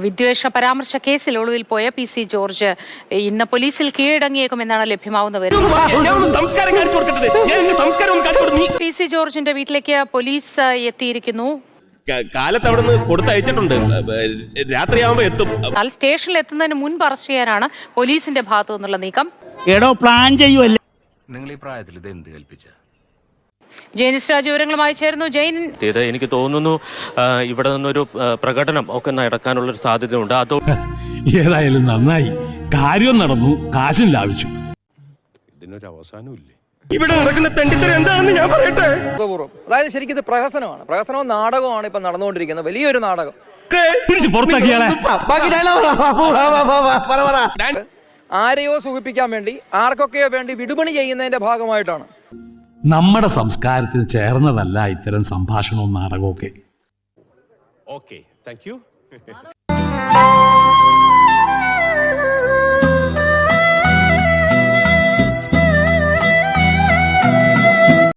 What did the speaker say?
വിദ്വേഷ പരാമർശ കേസിൽ ഒളിവിൽ പോയ PC ജോർജ് ഇന്ന് പോലീസിൽ കീഴടങ്ങിയേക്കുമെന്നാണ് ലഭ്യമാവുന്ന വിവരം. PC ജോർജിന്റെ വീട്ടിലേക്ക് പോലീസ് എത്തിയിരിക്കുന്നു. കാലത്ത് അവിടെ കൊടുത്തയച്ചിട്ടുണ്ട്, രാത്രിയാകുമ്പോ എത്തും. എന്നാൽ സ്റ്റേഷനിൽ എത്തുന്നതിന് മുൻപ് അറസ്റ്റ് ചെയ്യാനാണ് പോലീസിന്റെ ഭാഗത്തു നിന്നുള്ള നീക്കം. പ്ലാൻ ചെയ്യുമല്ലേ നിങ്ങൾ ഈ പ്രായത്തിൽ ഇത് എന്ത് കൽപ്പിച്ച? ജെയിനിസ് രാജു വിവരങ്ങളുമായി ചേരുന്നു. ജെയിൻ, എനിക്ക് തോന്നുന്നു ഇവിടെ നിന്നൊരു പ്രകടനം ഒക്കെ നടക്കാനുള്ള സാധ്യതയുണ്ട്. അതോ ഏതായാലും നന്നായി, കാര്യം നടന്നു, കാശും ലാഭിച്ചു. ഇതിനൊരു അവസാനമില്ലേ? ഇവിടെ നടക്കുന്ന തെണ്ടിത്തരം എന്താണെന്ന് ഞാൻ പറയട്ടെ. അതായത് ശരിക്കും ഇത് പ്രഹസനവും നാടകമാണ് ഇപ്പൊ നടന്നുകൊണ്ടിരിക്കുന്നത്, വലിയൊരു നാടകം. ആരെയോ സുഖിപ്പിക്കാൻ വേണ്ടി, ആർക്കൊക്കെയോ വേണ്ടി വിടുപണി ചെയ്യുന്നതിന്റെ ഭാഗമായിട്ടാണ്. നമ്മുടെ സംസ്കാരത്തിന് ചേർന്നതല്ല ഇത്തരം സംഭാഷണവും നാടകമൊക്കെ. Okay, thank you.